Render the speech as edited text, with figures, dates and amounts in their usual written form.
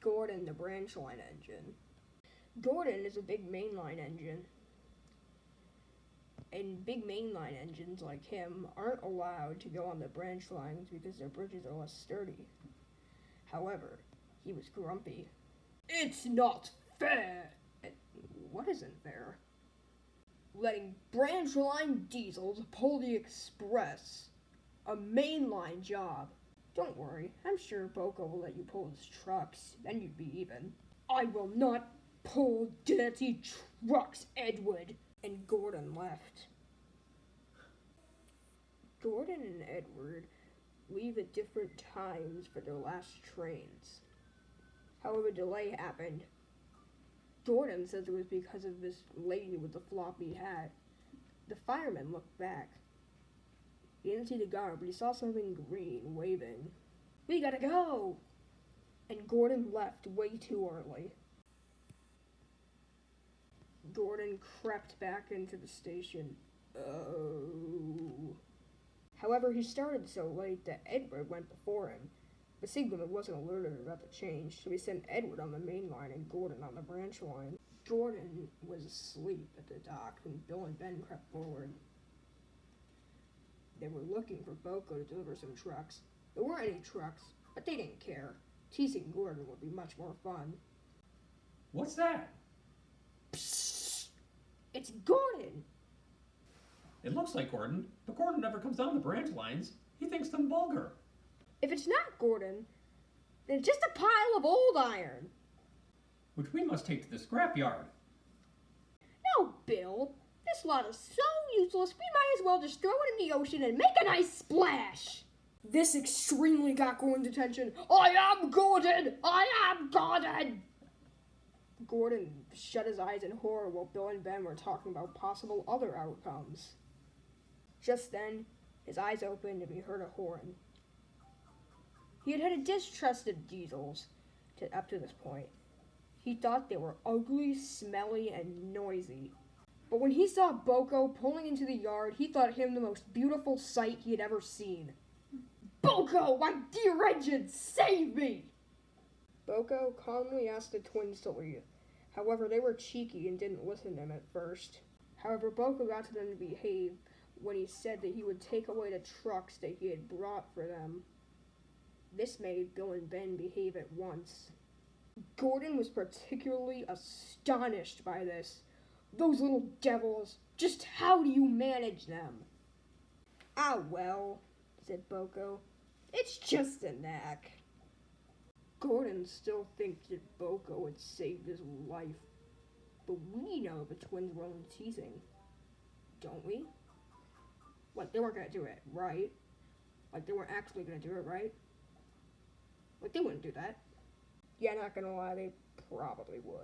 Gordon the Branchline engine. Gordon is a big mainline engine, and big mainline engines like him aren't allowed to go on the branch lines because their bridges are less sturdy. However, he was grumpy. It's not fair! What isn't fair? Letting Branchline diesels pull the express, a mainline job. Don't worry, I'm sure Boko will let you pull his trucks, then you'd be even. I will not pull dirty trucks, Edward! And Gordon left. Gordon and Edward leave at different times for their last trains. However, a delay happened. Gordon says it was because of this lady with the floppy hat. The fireman looked back. He didn't see the guard, but he saw something green waving. We gotta go! And Gordon left way too early. Gordon crept back into the station. Oh. However, he started so late that Edward went before him. The signalman wasn't alerted about the change, so he sent Edward on the main line and Gordon on the branch line. Gordon was asleep at the dock when Bill and Ben crept forward. They were looking for Boko to deliver some trucks. There weren't any trucks, but they didn't care. Teasing Gordon would be much more fun. What's that? Psst! It's Gordon! It looks like Gordon, but Gordon never comes down the branch lines. He thinks them vulgar. If it's not Gordon, then it's just a pile of old iron. Which we must take to the scrapyard. No, Bill. This lot is so useless, we might as well just throw it in the ocean and make a nice splash. This extremely got Gordon's attention. I am Gordon! I am Gordon! Gordon shut his eyes in horror while Bill and Ben were talking about possible other outcomes. Just then, his eyes opened and he heard a horn. He had a distrust of diesels up to this point. He thought they were ugly, smelly, and noisy. But when he saw Boko pulling into the yard, he thought him the most beautiful sight he had ever seen. Boko, my dear engine, save me! Boko calmly asked the twins to leave. However, they were cheeky and didn't listen to him at first. However, Boko got to them to behave when he said that he would take away the trucks that he had brought for them. This made Bill and Ben behave at once. Gordon was particularly astonished by this. Those little devils, just how do you manage them? Ah well, said Boko. It's just a knack. Gordon still thinks that Boko had saved his life. But we know the twins were only teasing. Don't we? Like, they weren't gonna do it, right? Like, they weren't actually gonna do it, right? Like, they wouldn't do that. Yeah, not gonna lie, they probably would.